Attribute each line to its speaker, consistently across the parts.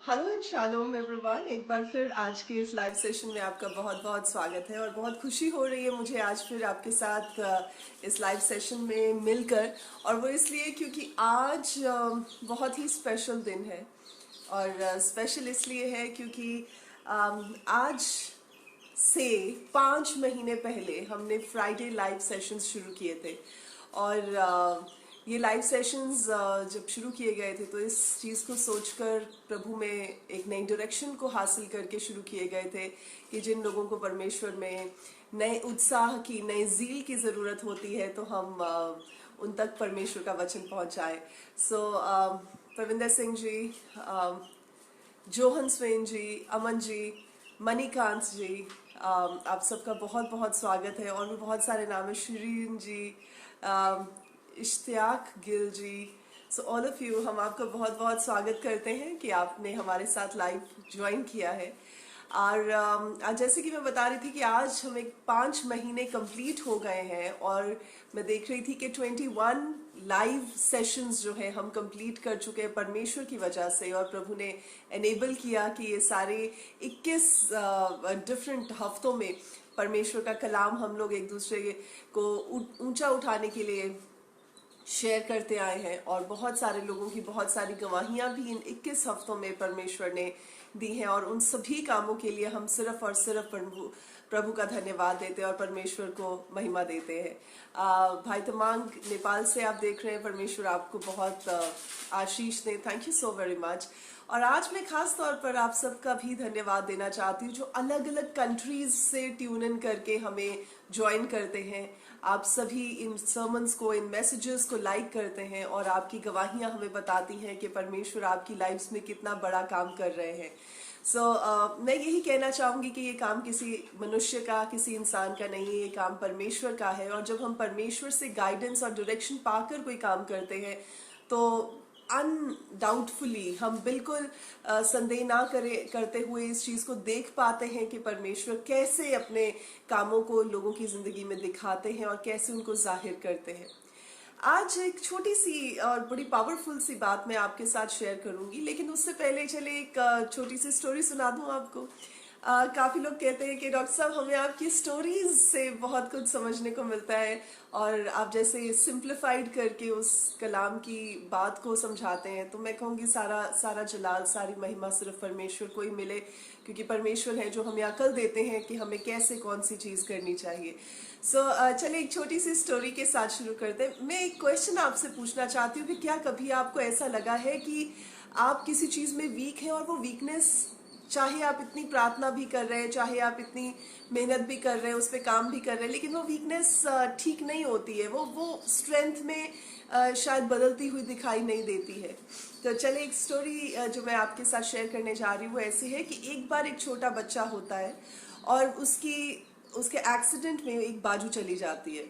Speaker 1: Hello and shalom everyone. एक बार फिर आज के इस लाइव सेशन में आपका बहुत बहुत स्वागत है और बहुत खुशी हो रही है मुझे आज फिर आपके साथ इस लाइव सेशन में मिलकर। और वो इसलिए क्योंकि आज बहुत ही स्पेशल दिन है। और स्पेशल इसलिए है क्योंकि आज से 5 महीने पहले हमने फ्राइडे लाइव सेशंस शुरू किए थे। और ये लाइव सेशंस जब शुरू किए गए थे तो इस चीज़ को सोचकर प्रभु में एक नई डायरेक्शन को हासिल करके शुरू किए गए थे कि जिन लोगों को परमेश्वर में नए उत्साह की, नए ज़ील की ज़रूरत होती है तो हम उन तक परमेश्वर का वचन पहुंचाए। सो परविंदर सिंह जी, जोहन स्वेन जी, अमन जी, मणिकांत जी, आप सबका बहुत बहुत स्वागत है। और भी बहुत सारे नाम है, शिरीन जी, इश्तियाक गिल जी। सो ऑल ऑफ यू, हम आपका बहुत बहुत स्वागत करते हैं कि आपने हमारे साथ लाइव ज्वाइन किया है। और आज जैसे कि मैं बता रही थी कि आज हमें 5 महीने कंप्लीट हो गए हैं और मैं देख रही थी कि 21 लाइव सेशंस जो है हम कंप्लीट कर चुके हैं परमेश्वर की वजह से। और प्रभु ने एनेबल किया कि ये सारे 21 डिफरेंट हफ्तों में परमेश्वर का कलाम हम लोग एक दूसरे को ऊंचा उठाने के लिए शेयर करते आए हैं। और बहुत सारे लोगों की बहुत सारी गवाहियां भी इन 21 हफ्तों में परमेश्वर ने दी हैं। और उन सभी कामों के लिए हम सिर्फ और सिर्फ प्रभु का धन्यवाद देते हैं और परमेश्वर को महिमा देते हैं। भाई तमांग नेपाल से आप देख रहे हैं, परमेश्वर आपको बहुत आशीष दे। Thank you so very much. और आज मैं खास तौर पर आप सबका भी धन्यवाद देना चाहती हूँ जो अलग अलग कंट्रीज से ट्यून इन करके हमें ज्वाइन करते हैं। आप सभी इन सर्मन्स को, इन मैसेजेस को लाइक करते हैं और आपकी गवाहियां हमें बताती हैं कि परमेश्वर आपकी लाइफ्स में कितना बड़ा काम कर रहे हैं। मैं यही कहना चाहूंगी कि ये काम किसी मनुष्य का, किसी इंसान का नहीं है, ये काम परमेश्वर का है। और जब हम परमेश्वर से गाइडेंस और डायरेक्शन पाकर कोई काम करते हैं तो अनडाउटफुली हम बिल्कुल संदेह ना करते हुए इस चीज़ को देख पाते हैं कि परमेश्वर कैसे अपने कामों को लोगों की ज़िंदगी में दिखाते हैं और कैसे उनको जाहिर करते हैं। आज एक छोटी सी और बड़ी पावरफुल सी बात मैं आपके साथ शेयर करूंगी, लेकिन उससे पहले चले एक छोटी सी स्टोरी सुना दूं आपको। काफी लोग कहते हैं कि डॉक्टर साहब हमें आपकी स्टोरीज से बहुत कुछ समझने को मिलता है और आप जैसे सिंप्लीफाइड करके उस कलाम की बात को समझाते हैं। तो मैं कहूँगी सारा सारा जलाल, सारी महिमा सिर्फ परमेश्वर को ही मिले, क्योंकि परमेश्वर है जो हमें अकल देते हैं कि हमें कैसे कौन सी चीज़ करनी चाहिए। चलिए एक छोटी सी स्टोरी के साथ शुरू करते हैं। मैं एक क्वेश्चन आपसे पूछना चाहती हूँ कि क्या कभी आपको ऐसा लगा है कि आप किसी चीज़ में वीक हैं और वो वीकनेस, चाहे आप इतनी प्रार्थना भी कर रहे हैं, चाहे आप इतनी मेहनत भी कर रहे हैं, उस पर काम भी कर रहे हैं, लेकिन वो वीकनेस ठीक नहीं होती है, वो स्ट्रेंथ में शायद बदलती हुई दिखाई नहीं देती है। तो चले एक स्टोरी जो मैं आपके साथ शेयर करने जा रही हूँ वो ऐसी है कि एक बार एक छोटा बच्चा होता है और उसके एक्सीडेंट में एक बाजू चली जाती है,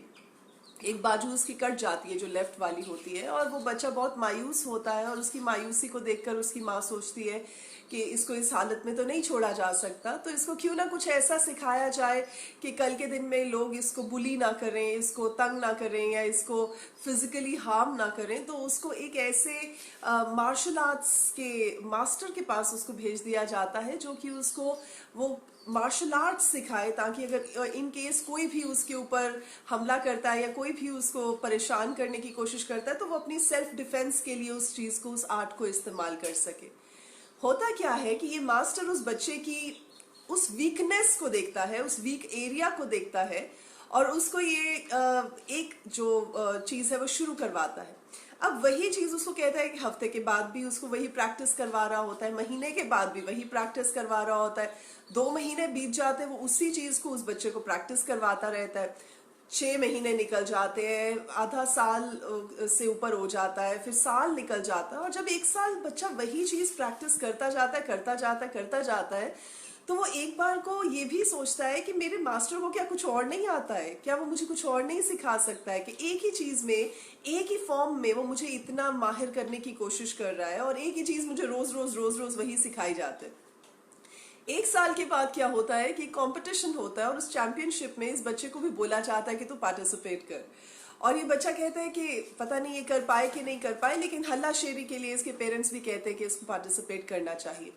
Speaker 1: एक बाजू उसकी कट जाती है जो लेफ्ट वाली होती है। और वो बच्चा बहुत मायूस होता है और उसकी मायूसी को देखकर उसकी माँ सोचती है कि इसको इस हालत में तो नहीं छोड़ा जा सकता, तो इसको क्यों ना कुछ ऐसा सिखाया जाए कि कल के दिन में लोग इसको बुली ना करें, इसको तंग ना करें या इसको फिजिकली हार्म ना करें। तो उसको एक ऐसे मार्शल आर्ट्स के मास्टर के पास उसको भेज दिया जाता है जो कि उसको वो मार्शल आर्ट्स सिखाए, ताकि अगर इन केस कोई भी उसके ऊपर हमला करता है या कोई भी उसको परेशान करने की कोशिश करता है तो वो अपनी सेल्फ डिफेंस के लिए उस चीज को, उस आर्ट को इस्तेमाल कर सके। होता क्या है कि ये मास्टर उस बच्चे की उस वीकनेस को देखता है, उस वीक एरिया को देखता है और उसको ये एक जो चीज है वो शुरू करवाता है। अब वही चीज उसको कहता है कि हफ्ते के बाद भी उसको वही प्रैक्टिस करवा रहा होता है, महीने के बाद भी वही प्रैक्टिस करवा रहा होता है, 2 महीने बीत जाते हैं वो उसी चीज को उस बच्चे को प्रैक्टिस करवाता रहता है, 6 महीने निकल जाते हैं, आधा साल से ऊपर हो जाता है, फिर साल निकल जाता है। और जब 1 साल बच्चा वही चीज प्रैक्टिस करता जाता है, करता जाता है, तो वो एक बार को ये भी सोचता है कि मेरे मास्टर को क्या कुछ और नहीं आता है, क्या वो मुझे कुछ और नहीं सिखा सकता है, कि एक ही चीज में, एक ही फॉर्म में वो मुझे इतना माहिर करने की कोशिश कर रहा है और एक ही चीज मुझे रोज रोज रोज रोज वही सिखाई जाते है। 1 साल के बाद क्या होता है कि कंपटीशन होता है और उस चैंपियनशिप में इस बच्चे को भी बोला जाता है कि तू पार्टिसिपेट कर। और ये बच्चा कहता है कि पता नहीं ये कर पाए कि नहीं कर पाए, लेकिन हल्ला शेरी के लिए इसके पेरेंट्स भी कहते हैं कि इसको पार्टिसिपेट करना चाहिए।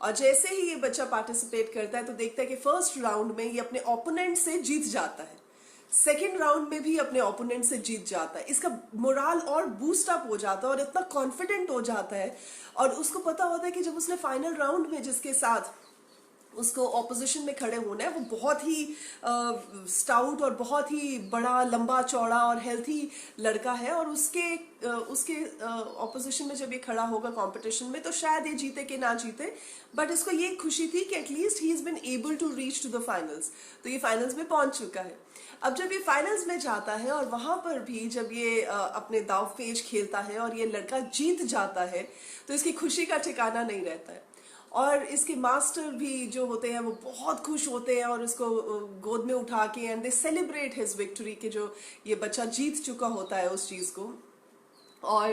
Speaker 1: और जैसे ही ये बच्चा पार्टिसिपेट करता है तो देखता है कि फर्स्ट राउंड में ये अपने ओपोनेंट से जीत जाता है, सेकेंड राउंड में भी अपने ओपोनेंट से जीत जाता है। इसका मोराल और बूस्ट अप हो जाता है और इतना कॉन्फिडेंट हो जाता है, और उसको पता होता है कि जब उसने फाइनल राउंड में जिसके साथ उसको ऑपोजिशन में खड़े होना है वो बहुत ही स्टाउट और बहुत ही बड़ा लंबा चौड़ा और हेल्थी लड़का है, और उसके ऑपोजिशन में जब ये खड़ा होगा कंपटीशन में तो शायद ये जीते कि ना जीते, बट इसको ये खुशी थी कि at least he is been able to reach to the finals. तो ये फाइनल्स में पहुंच चुका है। अब जब ये फाइनल्स में जाता है और वहां पर भी जब ये अपने दाव पेच खेलता है और ये लड़का जीत जाता है तो इसकी खुशी का ठिकाना नहीं रहता है, और इसके मास्टर भी जो होते हैं वो बहुत खुश होते हैं और इसको गोद में उठा के and they celebrate his victory कि जो ये बच्चा जीत चुका होता है उस चीज को। और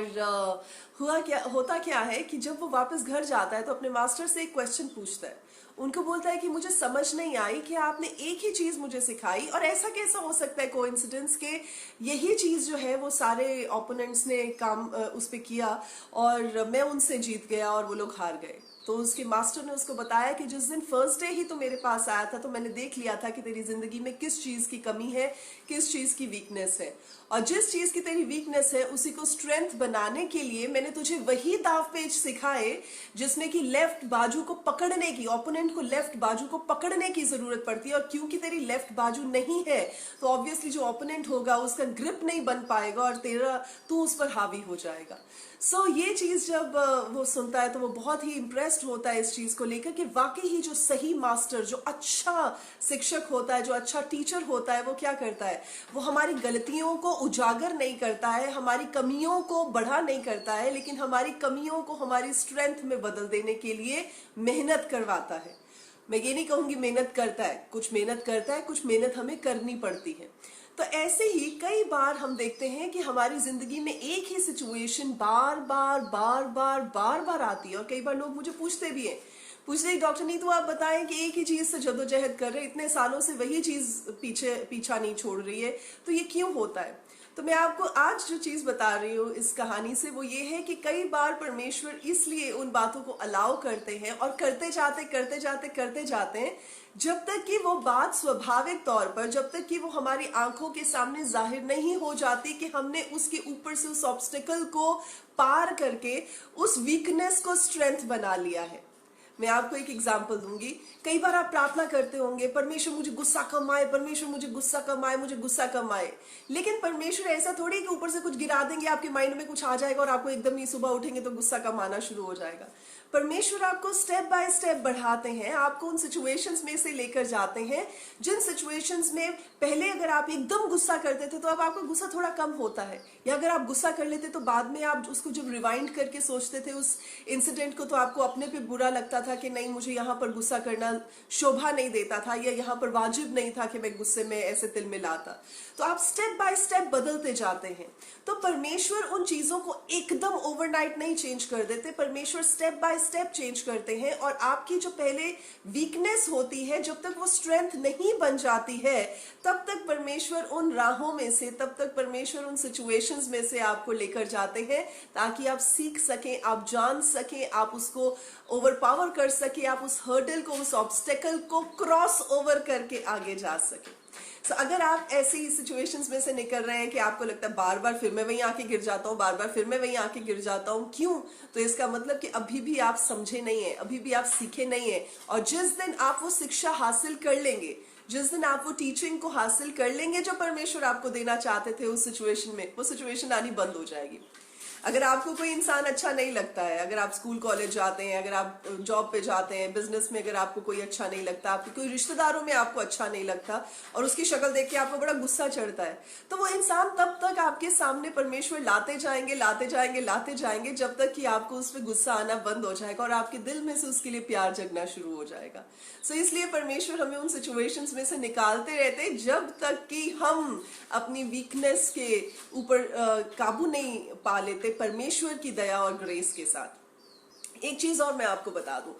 Speaker 1: होता क्या है कि जब वो वापस घर जाता है तो अपने मास्टर से एक क्वेश्चन पूछता है। उनको बोलता है कि मुझे समझ नहीं आई कि आपने एक ही चीज मुझे सिखाई, और ऐसा कैसा हो सकता है कोइंसिडेंस के यही चीज जो है वो सारे ओपोनेंट्स ने काम उस पे किया और मैं उनसे जीत गया और वो लोग हार गए। तो उसके मास्टर ने उसको बताया कि जिस दिन फर्स्ट डे ही तो मेरे पास आया था तो मैंने देख लिया था कि तेरी जिंदगी में किस चीज की कमी है, किस चीज की वीकनेस है, और जिस चीज की तेरी वीकनेस है उसी को स्ट्रेंथ बनाने के लिए मैंने तुझे वही दाव पेच सिखाए जिसमें कि लेफ्ट बाजू को पकड़ने की, ओपोनेंट को लेफ्ट बाजू को पकड़ने की जरूरत पड़ती है, और क्योंकि तेरी लेफ्ट बाजू नहीं है तो ऑब्वियसली जो ओपोनेंट होगा उसका ग्रिप नहीं बन पाएगा और तू उस पर हावी हो जाएगा। सो ये चीज जब वो सुनता है तो वो बहुत ही इम्प्रेस्ड होता है इस चीज को लेकर कि वाकई ही जो सही मास्टर, जो अच्छा शिक्षक होता है, जो अच्छा टीचर होता है, वो क्या करता है, वो हमारी गलतियों को उजागर नहीं करता है, हमारी कमियों को बढ़ा नहीं करता है, लेकिन हमारी कमियों को हमारी स्ट्रेंथ में बदल देने के लिए मेहनत करवाता है। मैं ये नहीं कहूंगी मेहनत करता है, कुछ मेहनत करता है, कुछ मेहनत हमें करनी पड़ती है। तो ऐसे ही कई बार हम देखते हैं कि हमारी जिंदगी में एक ही सिचुएशन बार बार आती है, और कई बार लोग मुझे पूछते भी हैं, डॉक्टर नीतू आप बताएं कि एक ही चीज से जद्दोजहद कर रहे हैं, इतने सालों से वही चीज पीछा नहीं छोड़ रही है, तो ये क्यों होता है। तो मैं आपको आज जो चीज बता रही हूँ इस कहानी से वो ये है कि कई बार परमेश्वर इसलिए उन बातों को अलाउ करते हैं और करते जाते हैं जब तक कि वो बात स्वाभाविक तौर पर, जब तक कि वो हमारी आंखों के सामने जाहिर नहीं हो जाती कि हमने उसके ऊपर से उस ऑब्स्टिकल को पार करके उस वीकनेस को स्ट्रेंथ बना लिया है। मैं आपको एक एग्जांपल दूंगी। कई बार आप प्रार्थना करते होंगे, परमेश्वर मुझे गुस्सा कम आए, परमेश्वर मुझे गुस्सा कम आए, मुझे गुस्सा कम आए, लेकिन परमेश्वर ऐसा थोड़ी कि ऊपर से कुछ गिरा देंगे, आपके माइंड में कुछ आ जाएगा और आपको एकदम ही सुबह उठेंगे तो गुस्सा कम आना शुरू हो जाएगा। परमेश्वर आपको स्टेप बाय स्टेप बढ़ाते हैं, आपको उन सिचुएशंस में से लेकर जाते हैं जिन सिचुएशंस में पहले अगर आप एकदम गुस्सा करते थे तो अब आपका गुस्सा थोड़ा कम होता है, या अगर आप गुस्सा कर लेते तो बाद में आप उसको जब रिवाइंड करके सोचते थे उस इंसिडेंट को तो आपको अपने पे बुरा लगता था कि नहीं मुझे यहाँ पर गुस्सा करना शोभा नहीं देता था, या यहाँ पर वाजिब नहीं था कि मैं गुस्से में ऐसे तिल मिलाता। तो आप स्टेप बाय स्टेप बदलते जाते हैं। तो परमेश्वर उन चीजों को एकदम ओवरनाइट नहीं चेंज कर देते, परमेश्वर स्टेप बाय स्टेप चेंज करते हैं, और आपकी जो पहले वीकनेस होती है जब तक वो स्ट्रेंथ नहीं बन जाती है तब तक परमेश्वर उन राहों में से, तब तक परमेश्वर उन सिचुएशंस में से आपको लेकर जाते हैं ताकि आप सीख सकें, आप जान सकें, आप उसको ओवरपावर कर सके, आप उस हर्डल को, उस ऑब्स्टेकल को क्रॉस ओवर करके आगे जा सके। So, अगर आप ऐसी सिचुएशंस में से निकल रहे हैं कि आपको लगता है बार बार फिर मैं वहीं आके गिर जाता हूँ, बार बार फिर मैं वहीं आके गिर जाता हूँ, क्यों? तो इसका मतलब कि अभी भी आप समझे नहीं है, अभी भी आप सीखे नहीं है, और जिस दिन आप वो शिक्षा हासिल कर लेंगे, जिस दिन आप वो टीचिंग को हासिल कर लेंगे जो परमेश्वर आपको देना चाहते थे उस सिचुएशन में, वो सिचुएशन आनी बंद हो जाएगी। अगर आपको कोई इंसान अच्छा नहीं लगता है, अगर आप स्कूल कॉलेज जाते हैं, अगर आप जॉब पे जाते हैं, बिजनेस में अगर आपको कोई अच्छा नहीं लगता, आपके कोई रिश्तेदारों में आपको अच्छा नहीं लगता और उसकी शक्ल देख के आपको बड़ा गुस्सा चढ़ता है, तो वो इंसान तब तक आपके सामने परमेश्वर लाते जाएंगे जब तक कि आपको उस पर गुस्सा आना बंद हो जाएगा और आपके दिल में से उसके लिए प्यार जगना शुरू हो जाएगा। सो इसलिए परमेश्वर हमें उन सिचुएशंस में से निकालते रहते जब तक कि हम अपनी वीकनेस के ऊपर काबू नहीं पा लेते परमेश्वर की दया और ग्रेस के साथ। एक चीज और मैं आपको बता दूं,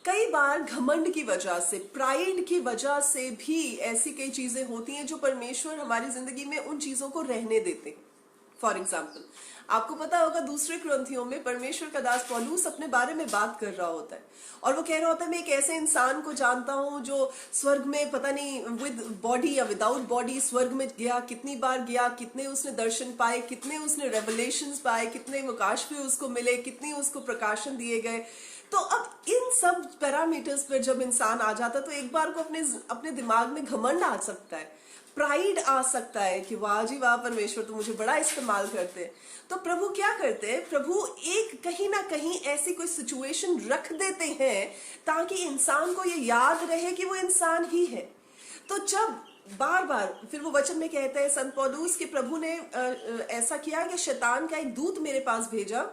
Speaker 1: कई बार घमंड की वजह से, प्राइड की वजह से भी ऐसी कई चीजें होती हैं जो परमेश्वर हमारी जिंदगी में उन चीजों को रहने देते हैं। फॉर एग्जाम्पल, आपको पता होगा दूसरे ग्रंथियों में परमेश्वर का दास पौलुस अपने बारे में बात कर रहा होता है और वो कह रहा होता है, मैं एक ऐसे इंसान को जानता हूं जो स्वर्ग में पता नहीं विद बॉडी या विदाउट बॉडी स्वर्ग में गया, कितनी बार गया, कितने उसने दर्शन पाए, कितने उसने रेवलेशंस पाए, कितने वकाश भी उसको मिले, कितनी उसको प्रकाशन दिए गए। तो अब इन सब पैरामीटर्स पर जब इंसान आ जाता है तो एक बार को अपने दिमाग में घमंड आ सकता है, प्राइड आ सकता है कि वाह जी वाह, परमेश्वर तो मुझे बड़ा इस्तेमाल करते हैं। तो प्रभु क्या करते हैं, प्रभु एक कहीं ना कहीं ऐसी कोई सिचुएशन रख देते हैं ताकि इंसान को ये याद रहे कि वो इंसान ही है। तो जब बार बार फिर वो वचन में कहते हैं संत पौलुस कि प्रभु ने ऐसा किया कि शैतान का एक दूत मेरे पास भेजा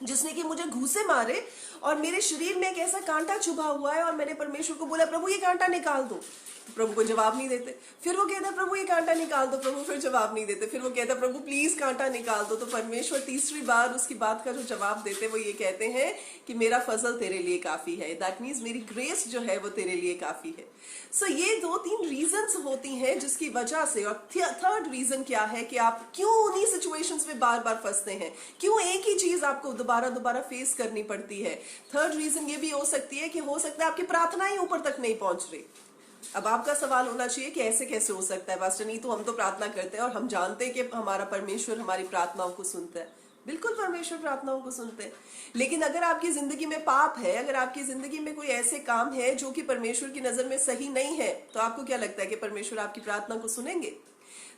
Speaker 1: जिसने कि मुझे घूसे मारे और मेरे शरीर में एक ऐसा कांटा चुभा हुआ है, और मैंने परमेश्वर को बोला प्रभु ये कांटा निकाल दो, तो प्रभु को जवाब नहीं देते। फिर वो कहता प्रभु ये कांटा निकाल दो, प्रभु फिर जवाब नहीं देते। फिर वो कहता प्रभु प्लीज कांटा निकाल दो, तो परमेश्वर तीसरी बार उसकी बात का जो जवाब देते वो ये कहते हैं कि मेरा फजल तेरे लिए काफी है, दैट मीन्स मेरी ग्रेस जो है वो तेरे लिए काफी है। सो ये 2-3 रीजंस होती हैं जिसकी वजह से, और थर्ड रीजन क्या है कि आप क्यों उन्हीं सिचुएशंस में बार बार फंसते हैं, क्यों एक ही चीज आपको दोबारा दोबारा फेस करनी पड़ती है। थर्ड रीजन ये भी हो सकती है कि हो सकता है आपकी प्रार्थना ही ऊपर तक नहीं पहुंच रही। अब आपका सवाल होना चाहिए कि ऐसे कैसे हो सकता है पास्टर, नहीं तो हम तो प्रार्थना करते हैं और हम जानते हैं कि हमारा परमेश्वर हमारी प्रार्थनाओं को सुनता है। बिल्कुल परमेश्वर प्रार्थनाओं को सुनते हैं, लेकिन अगर आपकी जिंदगी में पाप है, अगर आपकी जिंदगी में कोई ऐसे काम है जो कि परमेश्वर की नजर में सही नहीं है, तो आपको क्या लगता है कि परमेश्वर आपकी प्रार्थना को सुनेंगे?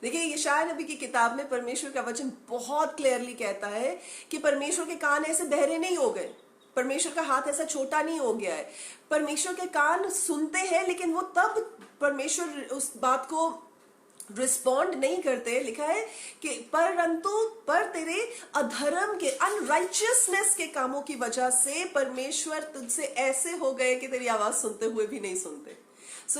Speaker 1: देखिए, यशायाह नबी की किताब में परमेश्वर का वचन बहुत क्लियरली कहता है कि परमेश्वर के कान ऐसे बहरे नहीं हो गए, परमेश्वर का हाथ ऐसा छोटा नहीं हो गया है। परमेश्वर के कान सुनते हैं, लेकिन वो तब परमेश्वर उस बात को रिस्पॉन्ड नहीं करते। लिखा है कि परंतु पर तेरे अधर्म के, अनराइचियसनेस के कामों की वजह से परमेश्वर तुझसे ऐसे हो गए कि तेरी आवाज सुनते हुए भी नहीं सुनते।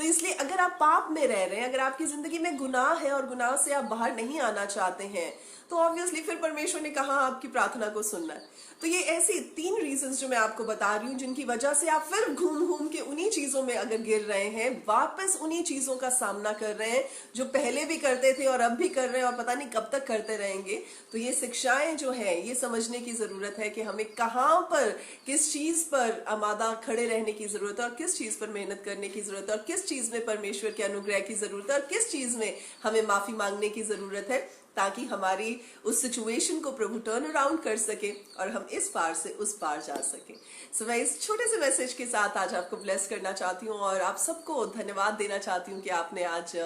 Speaker 1: इसलिए अगर आप पाप में रह रहे हैं, अगर आपकी जिंदगी में गुनाह है और गुनाह से आप बाहर नहीं आना चाहते हैं, तो ऑब्वियसली फिर परमेश्वर ने कहा आपकी प्रार्थना को सुनना है। तो ये ऐसी 3 रीजंस जो मैं आपको बता रही हूँ जिनकी वजह से आप फिर घूम घूम के उन्हीं चीजों में अगर गिर रहे हैं, वापस उन्हीं चीजों का सामना कर रहे हैं जो पहले भी करते थे और अब भी कर रहे हैं और पता नहीं कब तक करते रहेंगे। तो ये शिक्षाएं जो है, ये समझने की जरूरत है कि हमें कहाँ पर, किस चीज पर आमादा खड़े रहने की जरूरत है और किस चीज पर मेहनत करने की जरूरत है और किस चीज में परमेश्वर के अनुग्रह की जरूरत है और किस चीज में हमें माफी मांगने की जरूरत है, ताकि हमारी उस सिचुएशन को प्रभु टर्न अराउंड कर सके और हम इस पार से उस पार जा सके। सो मैं इस छोटे से मैसेज के साथ आज आपको ब्लेस करना चाहती हूँ और आप सबको धन्यवाद देना चाहती हूँ कि आपने आज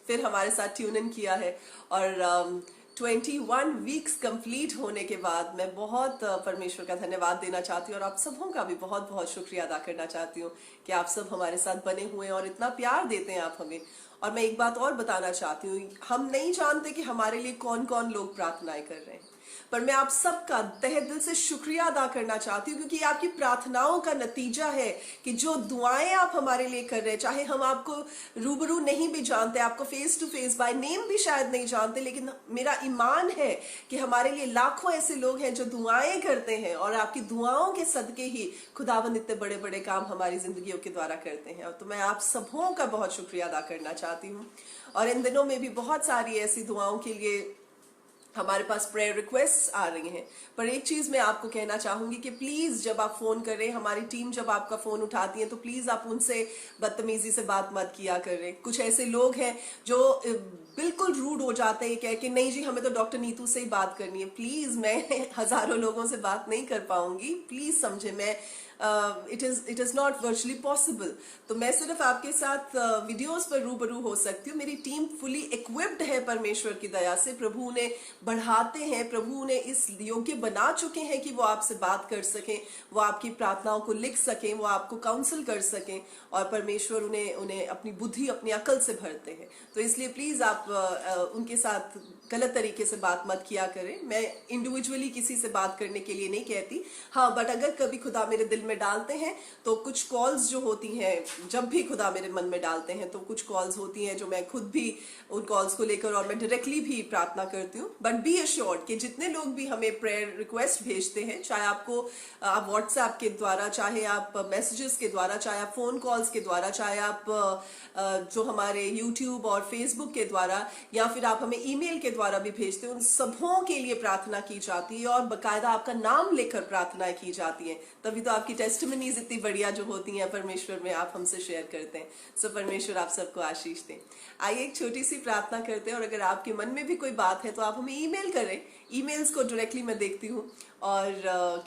Speaker 1: फिर हमारे साथ ट्यून इन किया है। और 21 वीक्स कंप्लीट होने के बाद मैं बहुत परमेश्वर का धन्यवाद देना चाहती हूँ और आप सबों का भी बहुत बहुत शुक्रिया अदा करना चाहती हूँ कि आप सब हमारे साथ बने हुए हैं और इतना प्यार देते हैं आप हमें। और मैं एक बात और बताना चाहती हूँ, हम नहीं जानते कि हमारे लिए कौन कौन लोग प्रार्थनाएं कर रहे हैं, पर मैं आप सबका तहे दिल से शुक्रिया अदा करना चाहती हूँ, क्योंकि आपकी प्रार्थनाओं का नतीजा है कि जो दुआएं आप हमारे लिए कर रहे हैं, चाहे हम आपको रूबरू नहीं भी जानते, आपको face to face by name भी शायद नहीं जानते, लेकिन मेरा ईमान है कि हमारे लिए लाखों ऐसे लोग हैं जो दुआएं करते हैं और आपकी दुआओं के सदके ही खुदावंद इतने बड़े बड़े काम हमारी जिंदगियों के द्वारा करते हैं। और तो मैं आप सबों का बहुत शुक्रिया अदा करना चाहती हूँ। और इन दिनों में भी बहुत सारी ऐसी दुआओं के लिए हमारे पास प्रेयर रिक्वेस्ट्स आ रही हैं, पर एक चीज मैं आपको कहना चाहूंगी कि प्लीज जब आप फोन करें, हमारी टीम जब आपका फोन उठाती है, तो प्लीज आप उनसे बदतमीजी से बात मत किया करें। कुछ ऐसे लोग हैं जो बिल्कुल रूड हो जाते हैं, कह के नहीं जी हमें तो डॉक्टर नीतू से ही बात करनी है। प्लीज, मैं हजारों लोगों से बात नहीं कर पाऊंगी, प्लीज समझे, मैं it is not virtually possible. तो मैं सिर्फ आपके साथ वीडियोस पर रूबरू हो सकती हूँ। मेरी टीम फुली इक्विप्ड है परमेश्वर की दया से, प्रभु उन्हें बढ़ाते हैं, प्रभु उन्हें इस योग्य बना चुके हैं कि वो आपसे बात कर सकें, वो आपकी प्रार्थनाओं को लिख सकें, वो आपको काउंसिल कर सकें, और परमेश्वर उन्हें अपनी बुद्धि, अपनी अकल से भरते हैं। तो इसलिए प्लीज आप उनके साथ गलत तरीके से बात मत किया करें। मैं इंडिविजुअली किसी से बात करने के लिए नहीं कहती, हाँ, बट अगर कभी खुदा मेरे दिल में डालते हैं तो कुछ कॉल्स जो होती हैं, जब भी खुदा मेरे मन में डालते हैं तो कुछ कॉल्स होती हैं जो मैं खुद भी उन कॉल्स को लेकर और मैं डायरेक्टली भी प्रार्थना करती हूँ। बट बी अश्योर्ड कि जितने लोग भी हमें प्रेयर रिक्वेस्ट भेजते हैं, चाहे आपको आप व्हाट्सएप के द्वारा, चाहे आप मैसेजेस के द्वारा, चाहे आप फोन कॉल्स के द्वारा, चाहे आप जो हमारे यूट्यूब और फेसबुक के द्वारा, या फिर आप हमें ईमेल के द्वारा भी भेजते हैं, उन सबों के लिए प्रार्थना की जाती है और बकायदा आपका नाम लेकर प्रार्थनाएं की जाती हैं। तभी तो आपकी टेस्टिमनीज इतनी बढ़िया जो होती हैं परमेश्वर में आप हमसे शेयर करते हैं। सो परमेश्वर आप सबको आशीष दें। आइए एक छोटी सी प्रार्थना करते हैं, और अगर आपके मन में भी कोई बात है तो आप हमें ईमेल करें। ईमेल्स को डायरेक्टली मैं देखती हूँ और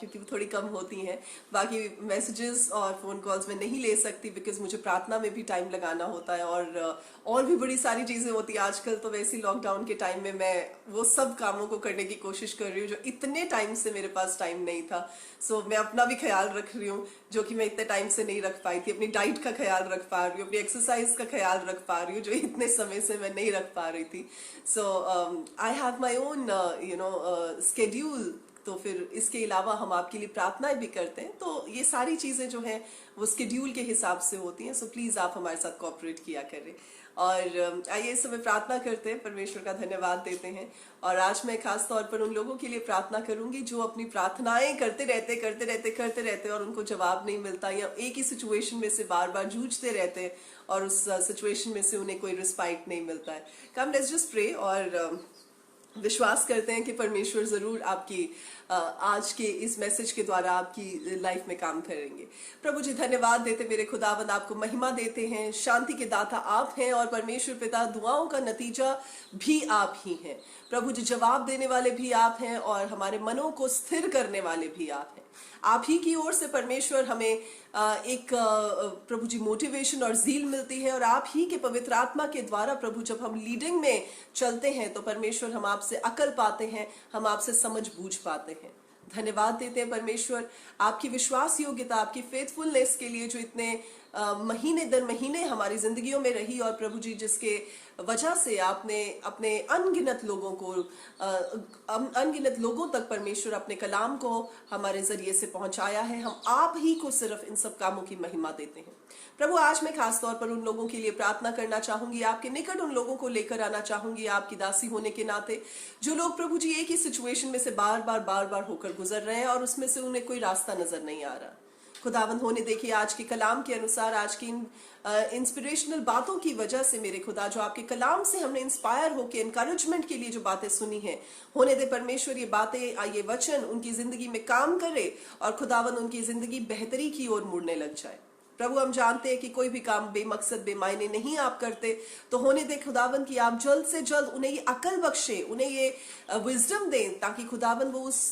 Speaker 1: क्योंकि वो थोड़ी कम होती हैं, बाकी मैसेजेस और फोन कॉल्स में नहीं ले सकती बिकॉज मुझे प्रार्थना में भी टाइम लगाना होता है और भी बड़ी सारी चीजें होती है। आजकल तो वैसे ही लॉकडाउन के टाइम में मैं वो सब कामों को करने की कोशिश कर रही हूँ जो इतने टाइम से मेरे पास टाइम नहीं था। सो मैं अपना भी ख्याल रख रही हूँ जो कि मैं इतने टाइम से नहीं रख पाई थी। अपनी डाइट का ख्याल रख पा रही हूँ, अपनी एक्सरसाइज का ख्याल रख पा रही हूँ जो इतने समय से मैं नहीं रख पा रही थी। So I have my own schedule. तो फिर इसके अलावा हम आपके लिए प्रार्थनाएं भी करते हैं, तो ये सारी चीजें जो हैं वो स्केड्यूल के हिसाब से होती हैं। सो प्लीज आप हमारे साथ कोऑपरेट किया करें। और आइए इस समय प्रार्थना करते हैं, परमेश्वर का धन्यवाद देते हैं। और आज मैं खास तौर पर उन लोगों के लिए प्रार्थना करूंगी जो अपनी प्रार्थनाएं करते रहते और उनको जवाब नहीं मिलता, या एक ही सिचुएशन में से बार बार जूझते रहते हैं और उस सिचुएशन में से उन्हें कोई रिस्पाइट नहीं मिलता है। कम लेट्स जस्ट प्रे और विश्वास करते हैं कि परमेश्वर जरूर आपकी आज के इस मैसेज के द्वारा आपकी लाइफ में काम करेंगे। प्रभु जी धन्यवाद देते मेरे खुदावंद, आपको महिमा देते हैं। शांति के दाता आप हैं और परमेश्वर पिता दुआओं का नतीजा भी आप ही हैं। प्रभु जी जवाब देने वाले भी आप हैं और हमारे मनों को स्थिर करने वाले भी आप हैं। आप ही की ओर से परमेश्वर हमें एक प्रभु जी मोटिवेशन और ज़ील मिलती है, और आप ही के पवित्र आत्मा के द्वारा प्रभु जब हम लीडिंग में चलते हैं तो परमेश्वर हम आपसे अकल पाते हैं, हम आपसे समझ बूझ पाते हैं। धन्यवाद देते हैं परमेश्वर आपकी विश्वास योग्यता, आपकी फेथफुलनेस के लिए जो इतने महीने दर महीने हमारी जिंदगियों में रही, और प्रभु जी जिसके वजह से आपने अपने अनगिनत लोगों तक परमेश्वर अपने कलाम को हमारे जरिए से पहुंचाया है। हम आप ही को सिर्फ इन सब कामों की महिमा देते हैं। प्रभु आज मैं खास तौर पर उन लोगों के लिए प्रार्थना करना चाहूंगी, आपके निकट उन लोगों को लेकर आना चाहूंगी आपकी दासी होने के नाते, जो लोग प्रभु जी एक ही सिचुएशन में से बार बार होकर गुजर रहे हैं और उसमें से उन्हें कोई रास्ता नजर नहीं आ रहा। खुदावंद होने देखिए आज के कलाम के अनुसार, आज की इन इंस्पिरेशनल बातों की वजह से मेरे खुदा, जो आपके कलाम से हमने इंस्पायर होकर एनकरेजमेंट के लिए जो बातें सुनी हैं, होने दे परमेश्वर ये बातें, ये वचन उनकी जिंदगी में काम करे और खुदावंद उनकी जिंदगी बेहतरी की ओर मुड़ने लग जाए। प्रभु हम जानते हैं कि कोई भी काम बेमकसद बेमायने नहीं आप करते, तो होने दे खुदावंद कि आप जल्द से जल्द उन्हें ये अकल बख्शे, उन्हें ये विजडम दें, ताकि खुदावंद वो उस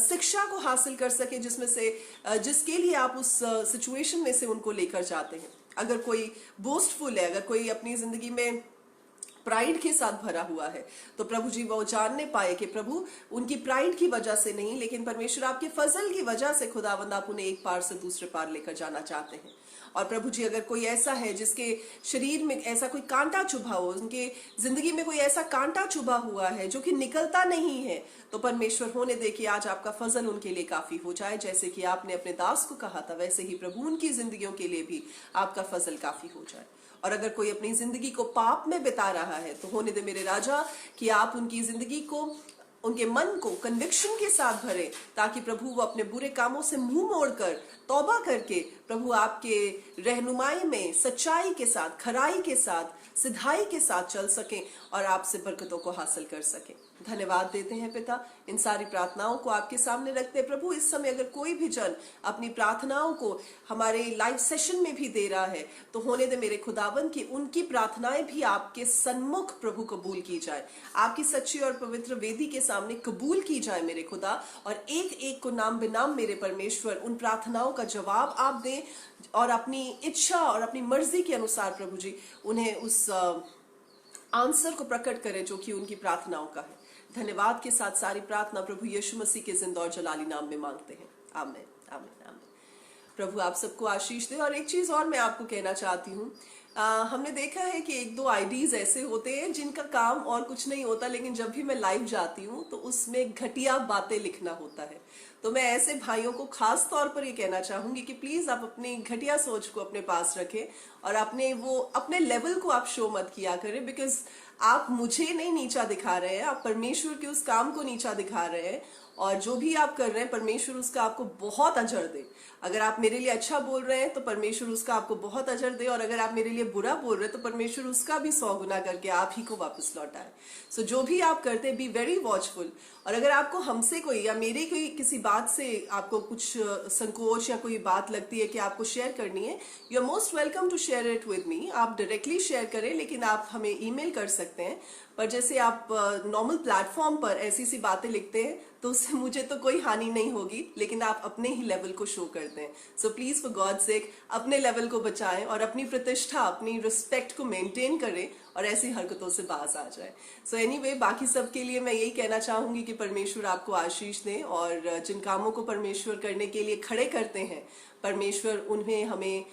Speaker 1: शिक्षा को हासिल कर सके जिसमें से जिसके लिए आप उस सिचुएशन में से उनको लेकर जाते हैं। अगर कोई बोस्टफुल है, अगर कोई अपनी जिंदगी में प्राइड के साथ भरा हुआ है, तो प्रभु जी वो जानने पाए कि प्रभु उनकी प्राइड की वजह से नहीं, लेकिन परमेश्वर आपके फजल की वजह से खुदावंद आप उन्हें एक पार से दूसरे पार लेकर जाना चाहते हैं। और प्रभु जी अगर कोई ऐसा है जिसके शरीर में ऐसा कोई कांटा चुभा हो, उनके जिंदगी में कोई ऐसा कांटा चुभा हुआ है जो कि निकलता नहीं है, तो परमेश्वर होने दे कि आज आपका फजल उनके लिए काफी हो जाए। जैसे कि आपने अपने दास को कहा था, वैसे ही प्रभु उनकी जिंदगियों के लिए भी आपका फजल काफी हो जाए। और अगर कोई अपनी जिंदगी को पाप में बिता रहा है, तो होने दे मेरे राजा कि आप उनकी जिंदगी को, उनके मन को कन्विक्शन के साथ भरे, ताकि प्रभु वो अपने बुरे कामों से मुंह मोड़कर तौबा करके प्रभु आपके रहनुमाई में सच्चाई के साथ, खराई के साथ, सिधाई के साथ चल सकें और आपसे बरकतों को हासिल कर सकें। धन्यवाद देते हैं पिता, इन सारी प्रार्थनाओं को आपके सामने रखते हैं। प्रभु इस समय अगर कोई भी जन अपनी प्रार्थनाओं को हमारे लाइव सेशन में भी दे रहा है, तो होने दे मेरे खुदावन की उनकी प्रार्थनाएं भी आपके सन्मुख प्रभु कबूल की जाए, आपकी सच्ची और पवित्र वेदी के सामने कबूल की जाए मेरे खुदा, और एक एक को नाम बेनाम मेरे परमेश्वर उन प्रार्थनाओं का जवाब आप दें और अपनी इच्छा और अपनी मर्जी के अनुसार प्रभु जी उन्हें उस आंसर को प्रकट करें जो कि उनकी प्रार्थनाओं का है। धन्यवाद के साथ सारी प्रार्थना प्रभु यीशु मसीह के जिंदा और जलाली नाम में मांगते हैं, आमीन आमीन आमीन। प्रभु आप सबको आशीष दे। और एक चीज और मैं आपको कहना चाहती हूँ, हमने देखा है कि एक दो आईडीज ऐसे होते हैं जिनका काम और कुछ नहीं होता, लेकिन जब भी मैं लाइव जाती हूँ तो उसमें घटिया बातें लिखना होता है। तो मैं ऐसे भाइयों को खास तौर पर ये कहना चाहूंगी कि प्लीज आप अपनी घटिया सोच को अपने पास रखें और अपने लेवल को आप शो मत किया करें, बिकॉज आप मुझे नहीं नीचा दिखा रहे हैं, आप परमेश्वर के उस काम को नीचा दिखा रहे हैं। और जो भी आप कर रहे हैं परमेश्वर उसका आपको बहुत अजर दे। अगर आप मेरे लिए अच्छा बोल रहे हैं तो परमेश्वर उसका आपको बहुत अजर दे, और अगर आप मेरे लिए बुरा बोल रहे हैं तो परमेश्वर उसका भी 100 गुना करके आप ही को वापस लौटाए। सो जो भी आप करते हैं बी वेरी वॉचफुल। और अगर आपको हमसे कोई या मेरे कोई किसी बात से आपको कुछ संकोच या कोई बात लगती है कि आपको शेयर करनी है, you are most welcome to share it with me. आप डायरेक्टली शेयर करें, लेकिन आप हमें ईमेल कर सकते हैं। पर जैसे आप नॉर्मल प्लेटफॉर्म पर ऐसी सी बातें लिखते हैं तो उससे मुझे तो कोई हानि नहीं होगी, लेकिन आप अपने ही लेवल को शो करते हैं। So please for God sake अपने लेवल को बचाएं और अपनी प्रतिष्ठा, अपनी रिस्पेक्ट को मेंटेन करें और ऐसी हरकतों से बाज आ जाए। सो एनीवे, बाकी सब के लिए मैं यही कहना चाहूंगी कि परमेश्वर आपको आशीष दे, और जिन कामों को परमेश्वर करने के लिए खड़े करते हैं, परमेश्वर उन्हें हमें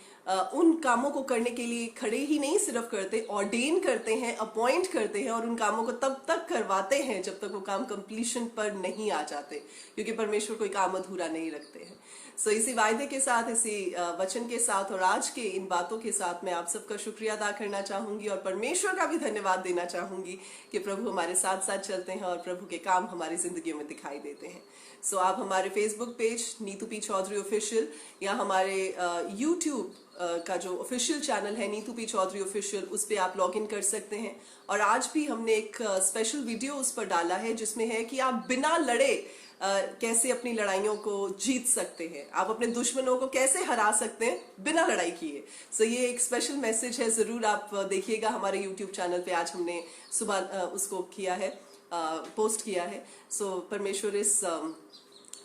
Speaker 1: उन कामों को करने के लिए खड़े ही नहीं सिर्फ करते, ऑर्डेन करते हैं, अपॉइंट करते हैं, और उन कामों को तब तक करवाते हैं जब तक वो काम कंप्लीशन पर नहीं आ जाते, क्योंकि परमेश्वर कोई काम अधूरा नहीं रखते हैं। सो इसी वायदे के साथ, इसी वचन के साथ और आज के इन बातों के साथ मैं आप सबका शुक्रिया अदा करना चाहूंगी और परमेश्वर का भी धन्यवाद देना चाहूंगी कि प्रभु हमारे साथ साथ चलते हैं और प्रभु के काम हमारी जिंदगी में दिखाई देते हैं। सो आप हमारे Facebook page Neetu P Chaudhary official या हमारे यूट्यूब का जो ऑफिशियल चैनल है नीतू पी चौधरी ऑफिशियल, उस पे आप लॉग इन कर सकते हैं। और आज भी हमने एक स्पेशल वीडियो उस पर डाला है जिसमें है कि आप बिना लड़े कैसे अपनी लड़ाइयों को जीत सकते हैं, आप अपने दुश्मनों को कैसे हरा सकते हैं बिना लड़ाई किए। सो ये एक स्पेशल मैसेज है, जरूर आप देखिएगा। हमारे यूट्यूब चैनल पे आज हमने सुबह उसको किया है, पोस्ट किया है। सो परमेश्वर इस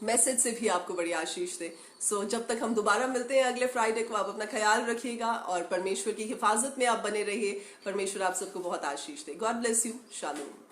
Speaker 1: मैसेज से भी आपको बड़ी आशीष दे। सो जब तक हम दोबारा मिलते हैं अगले फ्राइडे को, आप अपना ख्याल रखिएगा और परमेश्वर की हिफाजत में आप बने रहिए। परमेश्वर आप सबको बहुत आशीष दे। God bless you. शालोम।